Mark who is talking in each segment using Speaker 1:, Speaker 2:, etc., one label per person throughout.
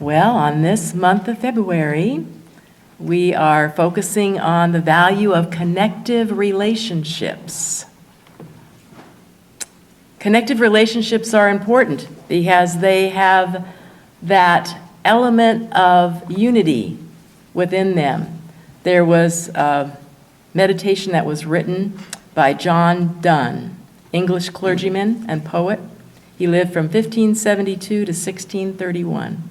Speaker 1: Well, on this month of February, we are focusing on the value of connective relationships. Connective relationships are important because they have that element of unity within them. There was a meditation that was written by John Donne, English clergyman and poet. He lived from 1572 to 1631.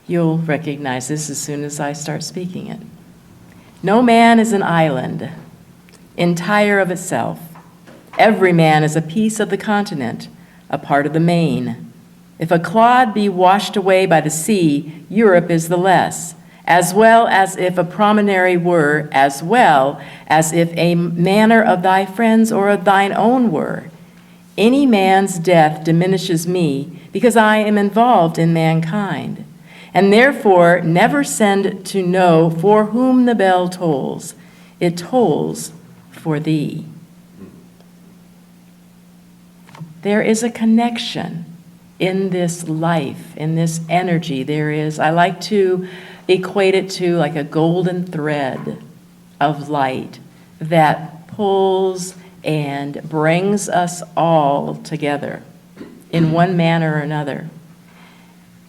Speaker 1: You'll recognize this as soon as I start speaking it. No man is an island, entire of itself. Every man is a piece of the continent, a part of the main. If a clod be washed away by the sea, Europe is the less, as well as if a promontory were, as well as if a manor of thy friends or of thine own were. Any man's death diminishes me, because I am involved in mankind. And therefore never send to know for whom the bell tolls. It tolls for thee. There is a connection in this life, in this energy. There is, I like to equate it to like a golden thread of light that pulls and brings us all together in one manner or another.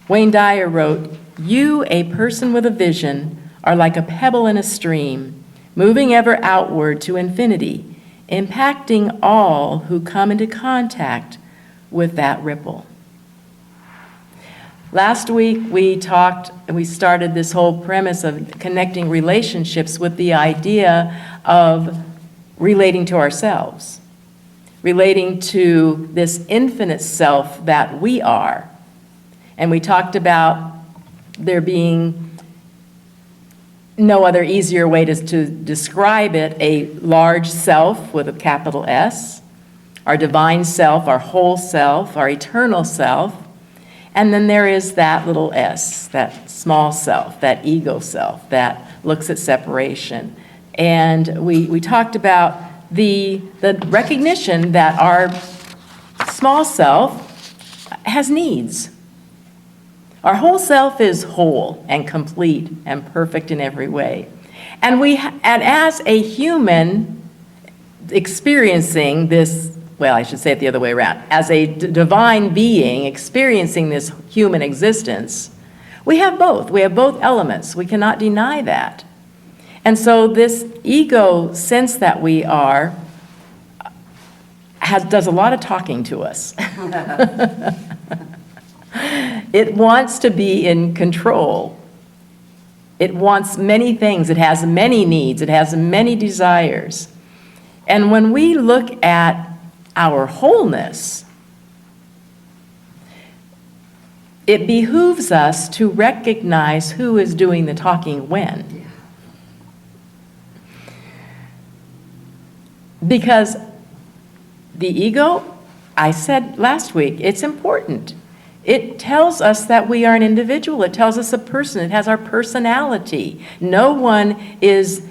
Speaker 1: Wayne Dyer wrote, "You, a person with a vision, are like a pebble in a stream, moving ever outward to infinity, impacting all who come into contact with that ripple." Last week we started this whole premise of connecting relationships with the idea of relating to ourselves, relating to this infinite self that we are. And we talked about there being no other easier way to describe it, a large self with a capital S, our divine self, our whole self, our eternal self, and then there is that little s, that small self, that ego self that looks at separation. And we talked about the recognition that our small self has needs. Our whole self is whole and complete and perfect in every way. And as a human experiencing this, well, I should say it the other way around, as a divine being experiencing this human existence, we have both. We have both elements. We cannot deny that. And so this ego sense that we are does a lot of talking to us. It wants to be in control. It wants many things. It has many needs. It has many desires. And when we look at our wholeness, it behooves us to recognize who is doing the talking when. Because the ego, I said last week, it's important. It tells us that we are an individual. It tells us a person. It has our personality. No one is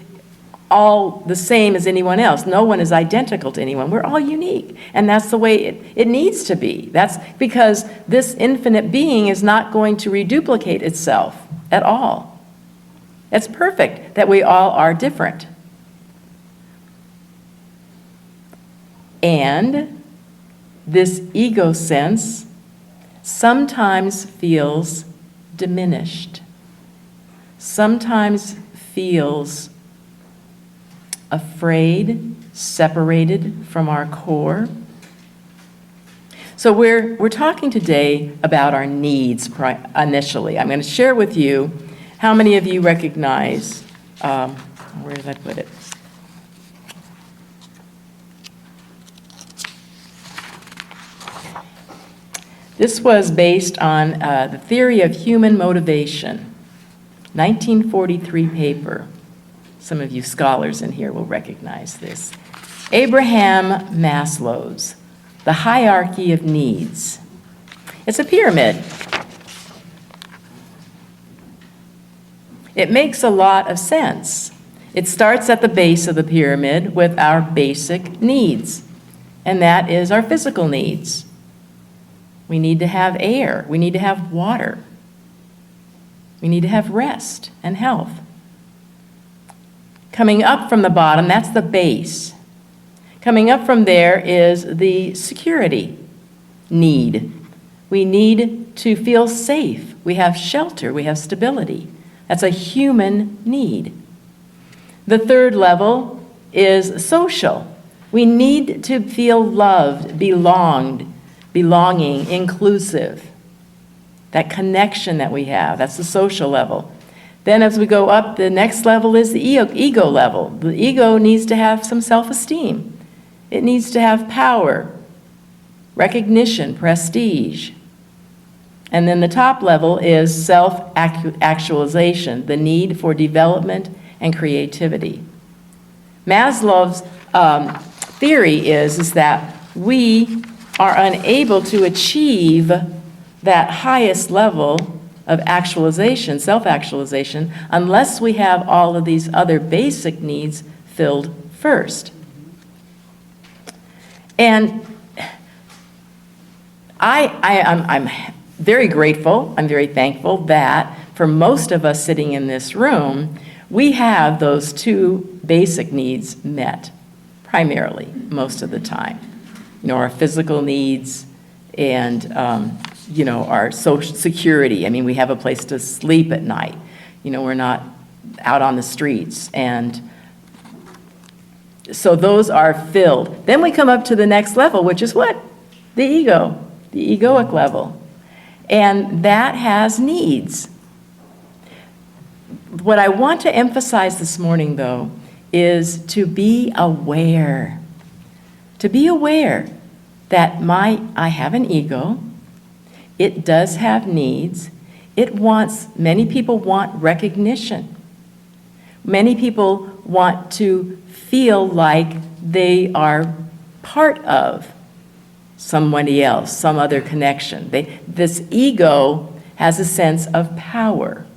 Speaker 1: all the same as anyone else. No one is identical to anyone. We're all unique. And that's the way it needs to be. That's because this infinite being is not going to reduplicate itself at all. It's perfect that we all are different. And this ego sense sometimes feels diminished, sometimes feels afraid, separated from our core. So we're talking today about our needs initially. I'm going to share with you how many of you recognize, where did I put it? This was based on the theory of human motivation, 1943 paper. Some of you scholars in here will recognize this. Abraham Maslow's The Hierarchy of Needs. It's a pyramid. It makes a lot of sense. It starts at the base of the pyramid with our basic needs, and that is our physical needs. We need to have air. We need to have water. We need to have rest and health. Coming up from the bottom, that's the base. Coming up from there is the security need. We need to feel safe. We have shelter. We have stability. That's a human need. The third level is social. We need to feel loved, belonging, inclusive. That connection that we have, that's the social level. Then as we go up, the next level is the ego level. The ego needs to have some self-esteem. It needs to have power, recognition, prestige. And then the top level is self-actualization, the need for development and creativity. Maslow's theory is that we are unable to achieve that highest level of actualization, self-actualization, unless we have all of these other basic needs filled first. And I'm very grateful, I'm very thankful that for most of us sitting in this room, we have those two basic needs met, primarily, most of the time. Our physical needs and, our social security. I mean, we have a place to sleep at night. We're not out on the streets. And so those are filled. Then we come up to the next level, which is what? The ego, the egoic level. And that has needs. What I want to emphasize this morning, though, is to be aware. To be aware that I have an ego. It does have needs. Many people want recognition. Many people want to feel like they are part of somebody else, some other connection. This ego has a sense of power.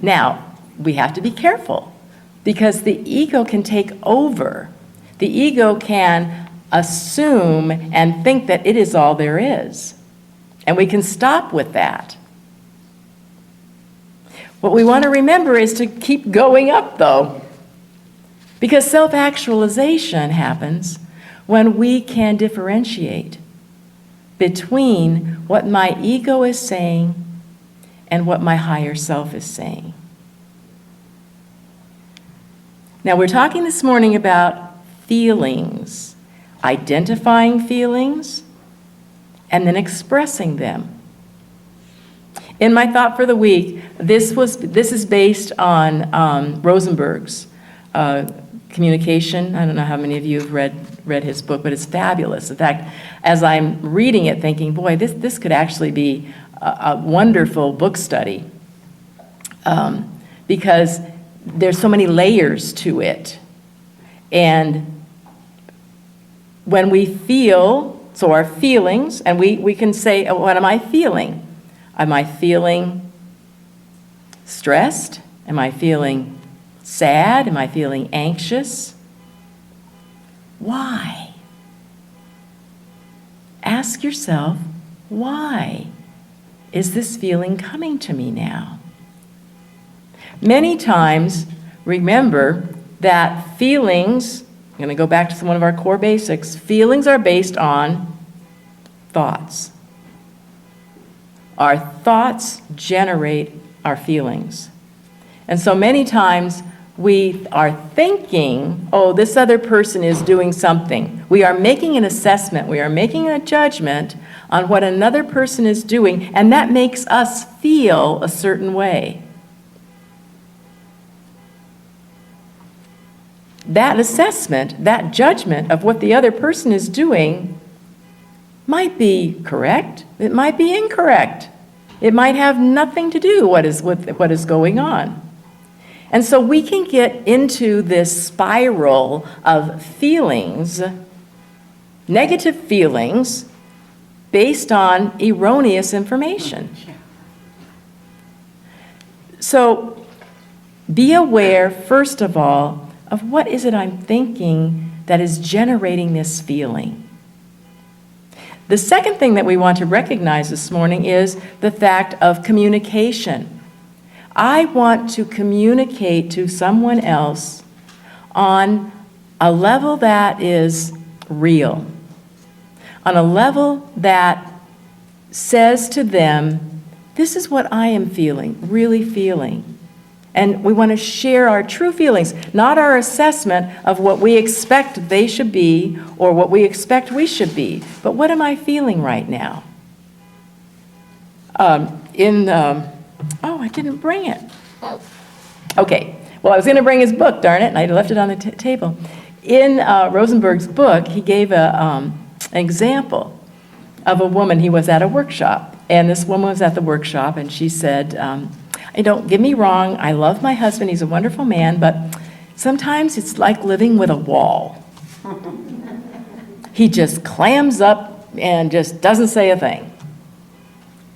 Speaker 1: Now, we have to be careful because the ego can take over. The ego can assume and think that it is all there is. And we can stop with that. What we want to remember is to keep going up, though, because self-actualization happens when we can differentiate between what my ego is saying and what my higher self is saying. Now, we're talking this morning about feelings, identifying feelings, and then expressing them. In my thought for the week, this is based on Rosenberg's communication. I don't know how many of you have read his book, but it's fabulous. In fact, as I'm reading it, thinking, boy, this could actually be a wonderful book study because there's so many layers to it. And when we feel, so our feelings, and we can say, oh, what am I feeling? Am I feeling stressed? Am I feeling sad? Am I feeling anxious? Why? Ask yourself, why is this feeling coming to me now? Many times, remember that feelings, I'm going to go back to one of our core basics, feelings are based on thoughts. Our thoughts generate our feelings. And so many times we are thinking, oh, this other person is doing something. We are making an assessment. We are making a judgment on what another person is doing, and that makes us feel a certain way. That assessment, that judgment of what the other person is doing might be correct. It might be incorrect. It might have nothing to do with what is going on. And so we can get into this spiral of feelings, negative feelings, based on erroneous information. So be aware, first of all, of what is it I'm thinking that is generating this feeling. The second thing that we want to recognize this morning is the fact of communication. I want to communicate to someone else on a level that is real, on a level that says to them, this is what I am feeling, really feeling. And we want to share our true feelings, not our assessment of what we expect they should be or what we expect we should be, but what am I feeling right now? Oh, I didn't bring it. Okay, well, I was going to bring his book, darn it, and I left it on the table. In Rosenberg's book, he gave an example of a woman. He was at a workshop, and this woman was at the workshop, and she said, don't get me wrong, I love my husband, he's a wonderful man, but sometimes it's like living with a wall. He just clams up and just doesn't say a thing.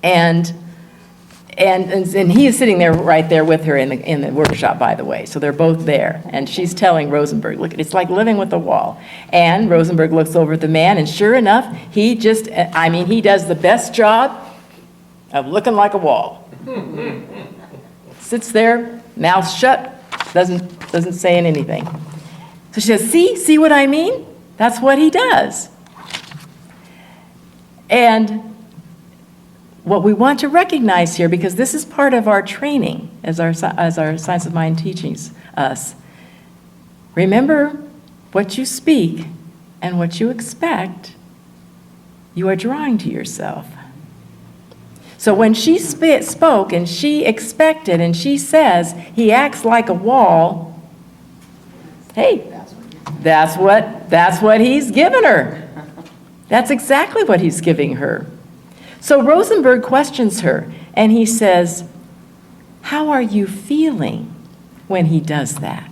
Speaker 1: And he is sitting there right there with her in the workshop, by the way, so they're both there. And she's telling Rosenberg, look, it's like living with a wall. And Rosenberg looks over at the man, and sure enough, he does the best job of looking like a wall. Sits there, mouth shut, doesn't say anything. So she says, see what I mean? That's what he does. And what we want to recognize here, because this is part of our training as our Science of Mind teaches us, remember what you speak and what you expect, you are drawing to yourself. So when she spoke and she expected and she says he acts like a wall, hey, that's what he's given her. That's exactly what he's giving her. So Rosenberg questions her and he says, how are you feeling when he does that?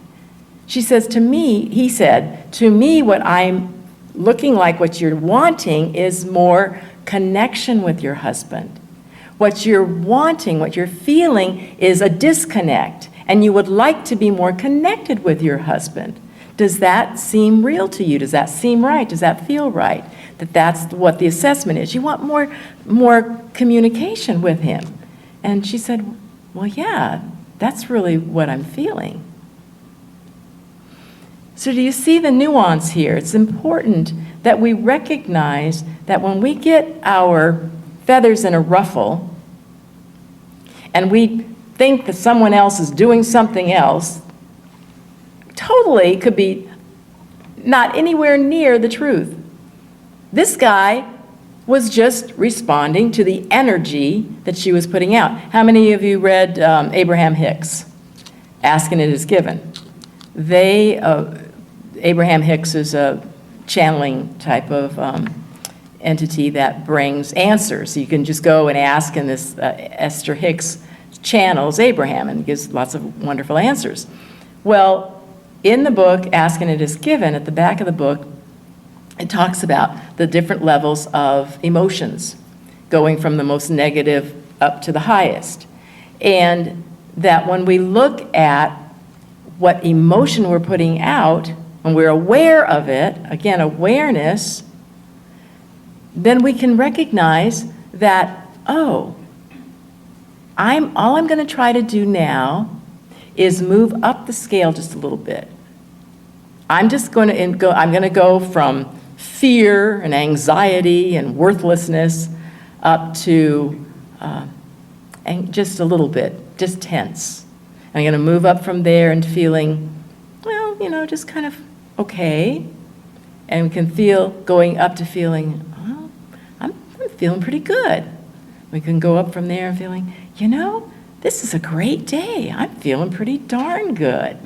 Speaker 1: She says, he said, to me what I'm looking like, what you're wanting is more connection with your husband. What you're wanting, what you're feeling is a disconnect, and you would like to be more connected with your husband. Does that seem real to you? Does that seem right? Does that feel right? That's what the assessment is. You want more communication with him. And she said, well, yeah, that's really what I'm feeling. So do you see the nuance here? It's important that we recognize that when we get our feathers in a ruffle, and we think that someone else is doing something else, totally could be not anywhere near the truth. This guy was just responding to the energy that she was putting out. How many of you read Abraham Hicks, Ask and It Is Given? Abraham Hicks is a channeling type of entity that brings answers. You can just go and ask, and this Esther Hicks channels Abraham and gives lots of wonderful answers. Well, in the book, Ask and It Is Given, at the back of the book, it talks about the different levels of emotions, going from the most negative up to the highest. And that when we look at what emotion we're putting out, when we're aware of it, again, awareness, then we can recognize that, all I'm going to try to do now is move up the scale just a little bit. I'm going to go from fear and anxiety and worthlessness up to and just a little bit, just tense. I'm going to move up from there and feeling, just kind of okay. And we can feel going up to feeling, I'm feeling pretty good. We can go up from there and feeling, this is a great day. I'm feeling pretty darn good.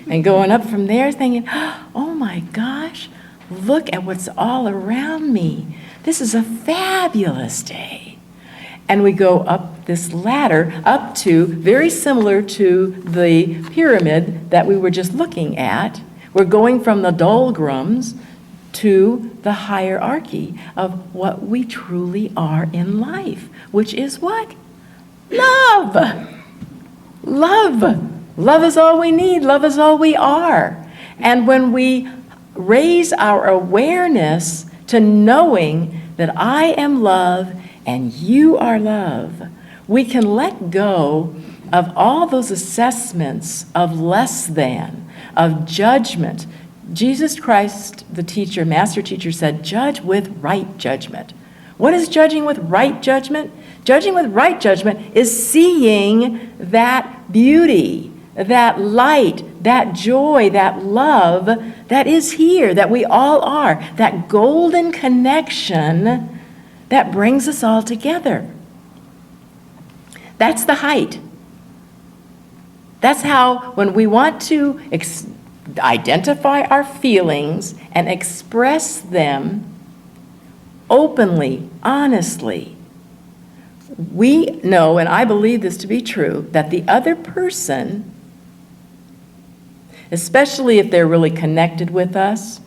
Speaker 1: And going up from there thinking, oh my gosh, look at what's all around me. This is a fabulous day. And we go up this ladder up to, very similar to the pyramid that we were just looking at. We're going from the doldrums to the hierarchy of what we truly are in life, which is what? Love. Love. Love is all we need. Love is all we are. And when we raise our awareness to knowing that I am love and you are love, we can let go of all those assessments of less than, of judgment. Jesus Christ, the teacher, master teacher, said, judge with right judgment. What is judging with right judgment? Judging with right judgment is seeing that beauty, that light, that joy, that love that is here, that we all are, that golden connection that brings us all together. That's the height. That's how, when we want to identify our feelings and express them openly, honestly, we know, and I believe this to be true, that the other person, especially if they're really connected with us,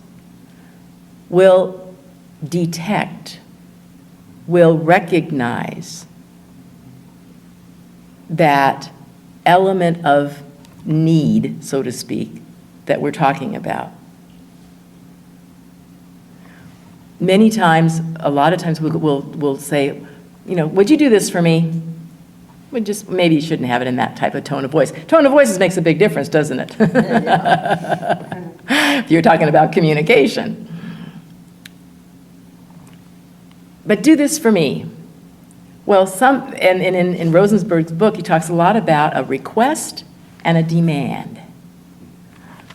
Speaker 1: will detect, will recognize that element of need, so to speak, that we're talking about. Many times, a lot of times we'll say, would you do this for me? Maybe you shouldn't have it in that type of tone of voice. Tone of voices makes a big difference, doesn't it? If you're talking about communication. But do this for me. Well, in Rosensberg's book, he talks a lot about a request and a demand.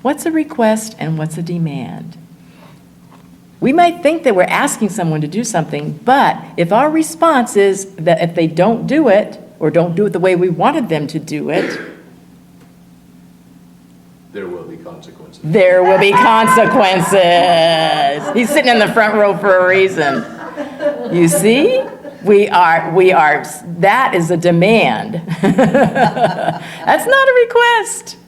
Speaker 1: What's a request and what's a demand? We might think that we're asking someone to do something, but if our response is that if they don't do it, or don't do it the way we wanted them to do it,
Speaker 2: there will be consequences.
Speaker 1: There will be consequences. He's sitting in the front row for a reason. You see? We are, that is a demand. That's not a request.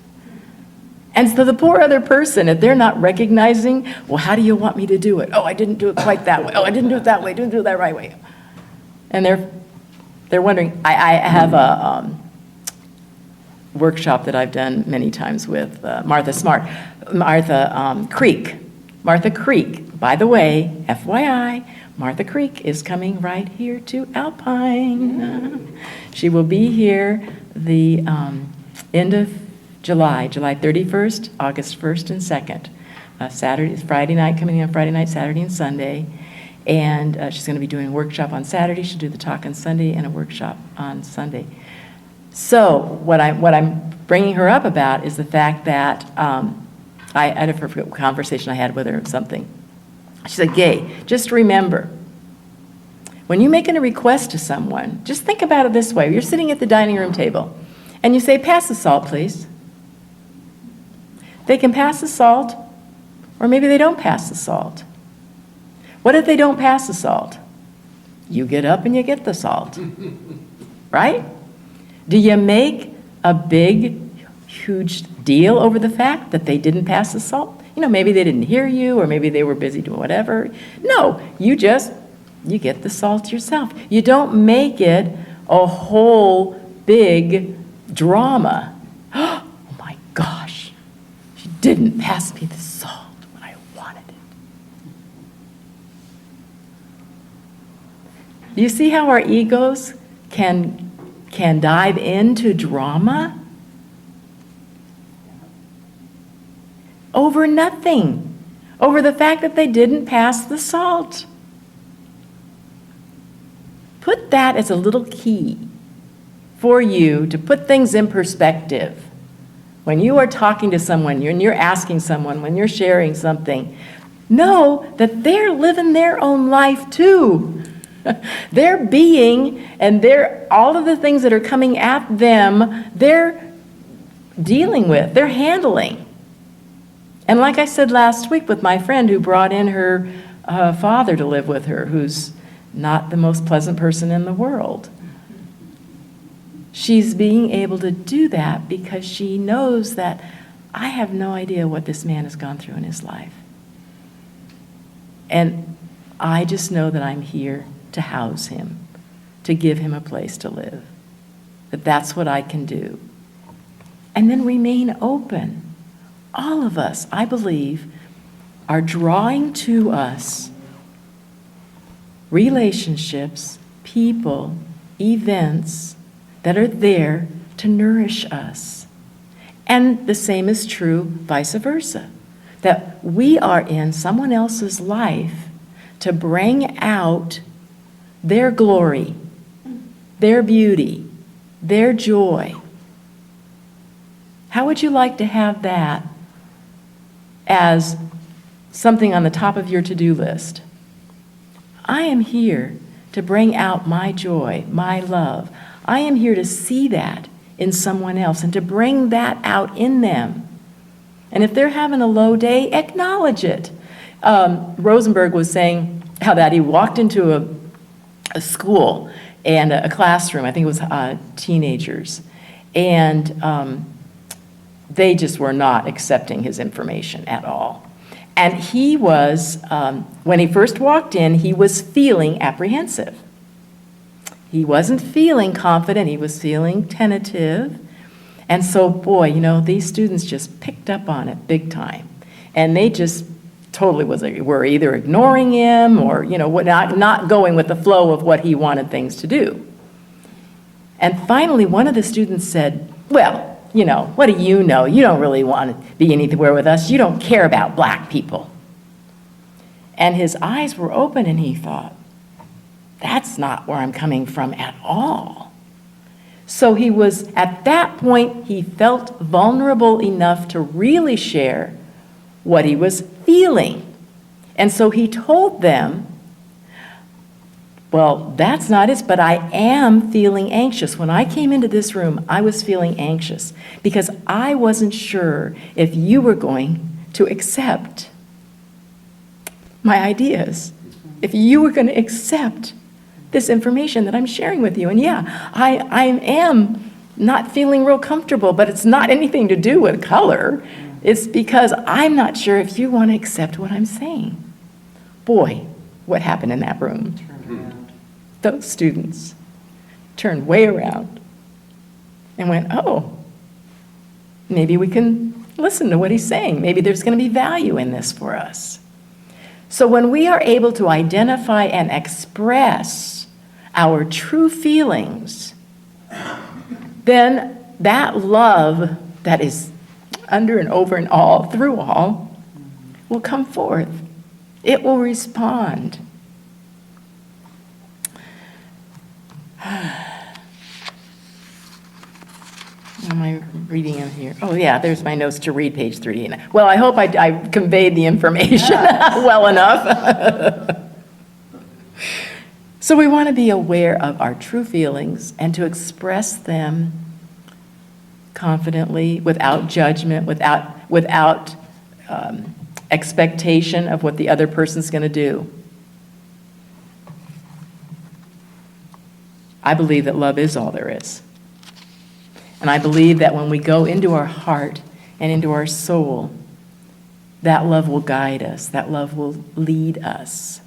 Speaker 1: And so the poor other person, if they're not recognizing, well, how do you want me to do it? Oh, I didn't do it quite that way. Oh, I didn't do it that way. Didn't do it that right way. And they're wondering. I have a workshop that I've done many times with Martha Creek. Martha Creek, by the way, FYI, Martha Creek is coming right here to Alpine. She will be here the end of July 31st, August 1st and 2nd. Friday night, coming in on Friday night, Saturday and Sunday. And she's going to be doing a workshop on Saturday. She'll do the talk on Sunday and a workshop on Sunday. So what I'm bringing her up about is the fact that I had a conversation I had with her or something. She said, Gay, just remember, when you're making a request to someone, just think about it this way. You're sitting at the dining room table, and you say, pass the salt, please. They can pass the salt, or maybe they don't pass the salt. What if they don't pass the salt? You get up and you get the salt, right? Do you make a big, huge deal over the fact that they didn't pass the salt? Maybe they didn't hear you, or maybe they were busy doing whatever. No, you get the salt yourself. You don't make it a whole big drama. Oh my gosh, she didn't pass me the salt when I wanted it. You see how our egos can dive into drama? Over nothing, over the fact that they didn't pass the salt. Put that as a little key for you to put things in perspective. When you are talking to someone, when you're asking someone, when you're sharing something, know that they're living their own life too. They're being, and all of the things that are coming at them, they're dealing with, they're handling. And like I said last week with my friend who brought in her father to live with her, who's not the most pleasant person in the world. She's being able to do that because she knows that I have no idea what this man has gone through in his life. And I just know that I'm here to house him, to give him a place to live. That's what I can do. And then remain open. All of us, I believe, are drawing to us relationships, people, events that are there to nourish us. And the same is true vice versa, that we are in someone else's life to bring out their glory, their beauty, their joy. How would you like to have that as something on the top of your to-do list? I am here to bring out my joy, my love. I am here to see that in someone else and to bring that out in them. And if they're having a low day, acknowledge it. Rosenberg was saying how that he walked into a school and a classroom, I think it was teenagers, and they just were not accepting his information at all. And he was, when he first walked in, he was feeling apprehensive. He wasn't feeling confident, he was feeling tentative. And so, boy, these students just picked up on it big time. And they just totally were either ignoring him or, not going with the flow of what he wanted things to do. And finally, one of the students said, well, what do you know? You don't really want to be anywhere with us. You don't care about black people. And his eyes were open and he thought, that's not where I'm coming from at all. So he was, at that point, he felt vulnerable enough to really share what he was feeling. And so he told them, well, that's not it, but I am feeling anxious. When I came into this room, I was feeling anxious because I wasn't sure if you were going to accept my ideas, if you were going to accept this information that I'm sharing with you. And yeah, I am not feeling real comfortable, but it's not anything to do with color. It's because I'm not sure if you want to accept what I'm saying. Boy, what happened in that room? Those students turned way around and went, oh, maybe we can listen to what he's saying. Maybe there's going to be value in this for us. So when we are able to identify and express our true feelings, then that love that is under and over and all, through all, will come forth. It will respond. Am I reading in here? Oh, yeah, there's my notes to read, page 39. Well, I hope I conveyed the information well enough. So we want to be aware of our true feelings and to express them confidently, without judgment, without expectation of what the other person's going to do. I believe that love is all there is. And I believe that when we go into our heart and into our soul, that love will guide us, that love will lead us.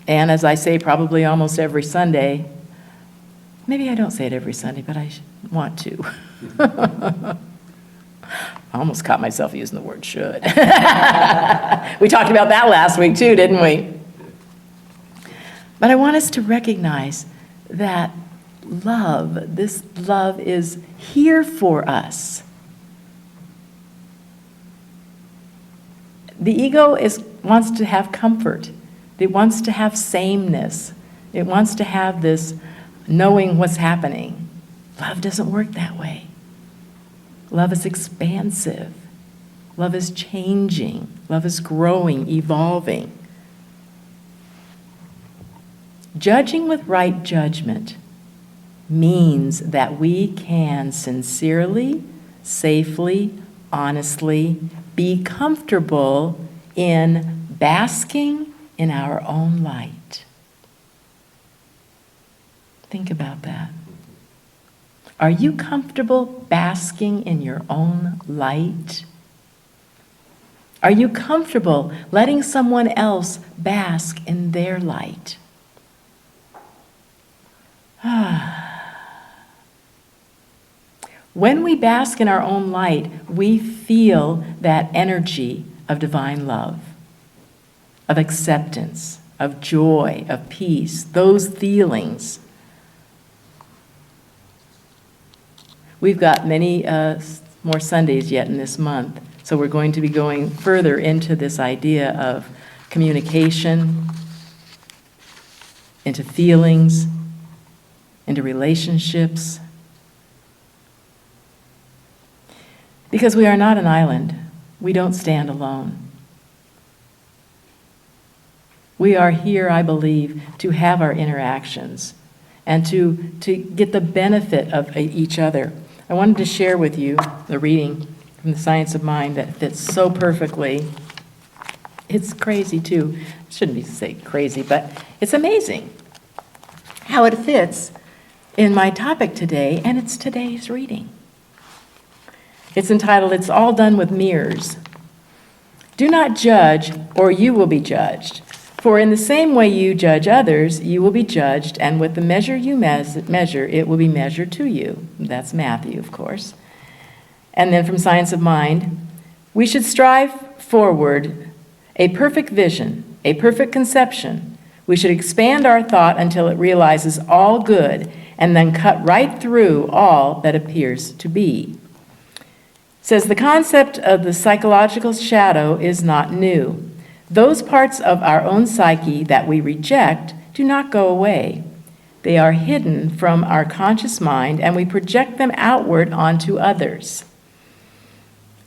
Speaker 1: And as I say probably almost every Sunday, maybe I don't say it every Sunday, but I want to. I almost caught myself using the word should. We talked about that last week too, didn't we? But I want us to recognize that this love is here for us. The ego wants to have comfort. It wants to have sameness. It wants to have this knowing what's happening. Love doesn't work that way. Love is expansive. Love is changing. Love is growing, evolving. Judging with right judgment means that we can sincerely, safely, honestly be comfortable in basking in our own light. Think about that. Are you comfortable basking in your own light? Are you comfortable letting someone else bask in their light? When we bask in our own light, we feel that energy of divine love, of acceptance, of joy, of peace, those feelings. We've got many more Sundays yet in this month, so we're going to be going further into this idea of communication, into feelings, into relationships. Because we are not an island. We don't stand alone. We are here, I believe, to have our interactions and to get the benefit of each other. I wanted to share with you the reading from the Science of Mind that fits so perfectly. It's crazy, too. I shouldn't be saying crazy, but it's amazing how it fits in my topic today, and it's today's reading. It's entitled, "It's All Done with Mirrors." "Do not judge, or you will be judged. For in the same way you judge others, you will be judged, and with the measure you measure, it will be measured to you." That's Matthew, of course. And then from Science of Mind, "We should strive forward a perfect vision, a perfect conception. We should expand our thought until it realizes all good, and then cut right through all that appears to be." Says the concept of the psychological shadow is not new. Those parts of our own psyche that we reject do not go away. They are hidden from our conscious mind, and we project them outward onto others.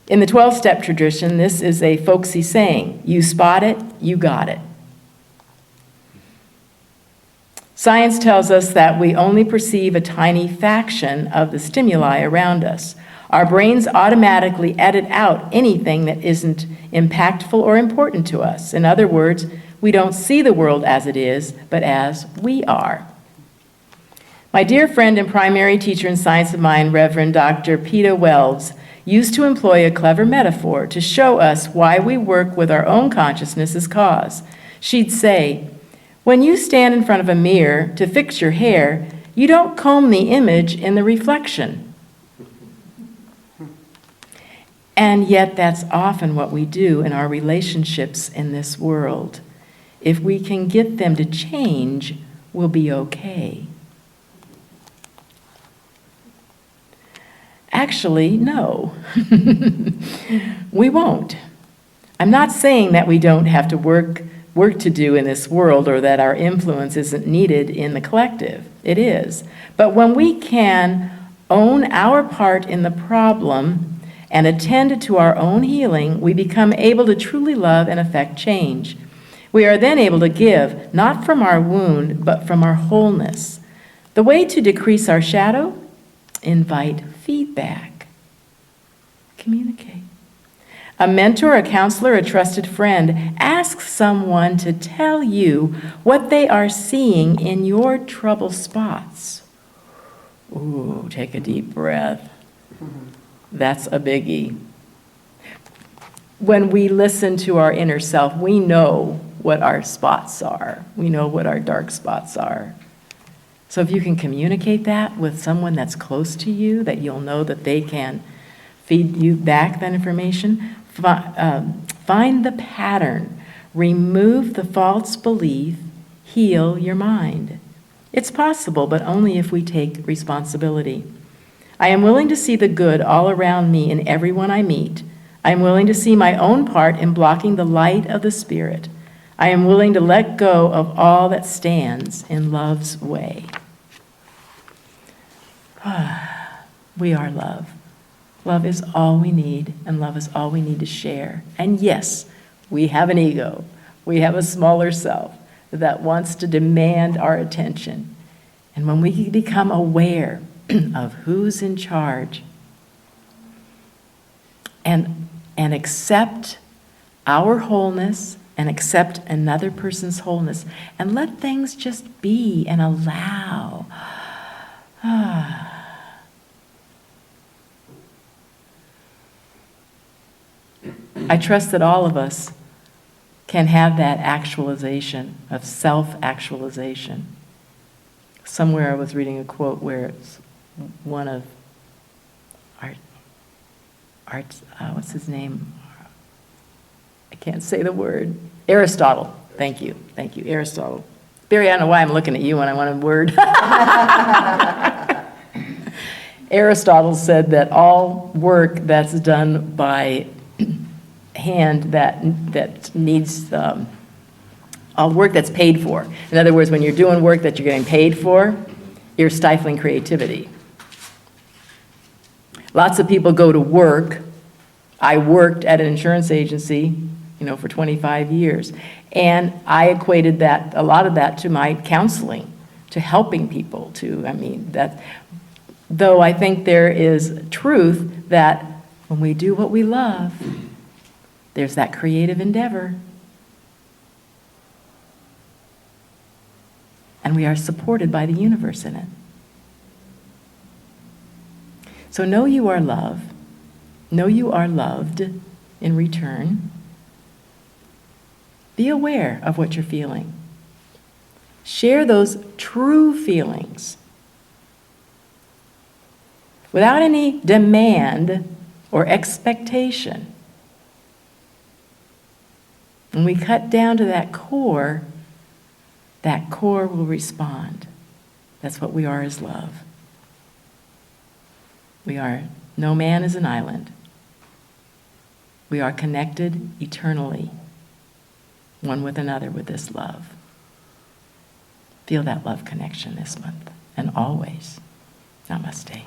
Speaker 1: In the 12-step tradition, this is a folksy saying: you spot it, you got it. Science tells us that we only perceive a tiny fraction of the stimuli around us. Our brains automatically edit out anything that isn't impactful or important to us. In other words, we don't see the world as it is, but as we are. My dear friend and primary teacher in Science of Mind, Reverend Dr. Peter Wells, used to employ a clever metaphor to show us why we work with our own consciousness as cause. She'd say, when you stand in front of a mirror to fix your hair, you don't comb the image in the reflection. And yet that's often what we do in our relationships in this world. If we can get them to change, we'll be okay. Actually, no. We won't. I'm not saying that we don't have to work to do in this world, or that our influence isn't needed in the collective. It is. But when we can own our part in the problem and attend to our own healing, we become able to truly love and affect change. We are then able to give, not from our wound, but from our wholeness. The way to decrease our shadow? Invite feedback. Communicate. A mentor, a counselor, a trusted friend, ask someone to tell you what they are seeing in your trouble spots. Ooh, take a deep breath. That's a biggie. When we listen to our inner self, we know what our spots are. We know what our dark spots are. So if you can communicate that with someone that's close to you, that you'll know that they can feed you back that information, find the pattern, remove the false belief, heal your mind. It's possible, but only if we take responsibility. I am willing to see the good all around me in everyone I meet. I am willing to see my own part in blocking the light of the Spirit. I am willing to let go of all that stands in love's way. We are love. Love is all we need, and love is all we need to share. And yes, we have an ego. We have a smaller self that wants to demand our attention. And when we become aware of who's in charge and accept our wholeness and accept another person's wholeness and let things just be and allow. I trust that all of us can have that actualization of self-actualization. Somewhere I was reading a quote where it's one of what's his name? I can't say the word. Aristotle. Thank you, Aristotle. Barry, I don't know why I'm looking at you when I want a word. Aristotle said that all work that's done by hand that needs, all work that's paid for. In other words, when you're doing work that you're getting paid for, you're stifling creativity. Lots of people go to work. I worked at an insurance agency, for 25 years. And I equated that, a lot of that, to my counseling, to helping people, though I think there is truth that when we do what we love, there's that creative endeavor. And we are supported by the universe in it. So know you are loved. Know you are loved in return. Be aware of what you're feeling. Share those true feelings without any demand or expectation. When we cut down to that core will respond. That's what we are as love. No man is an island. We are connected eternally, one with another, with this love. Feel that love connection this month and always. Namaste.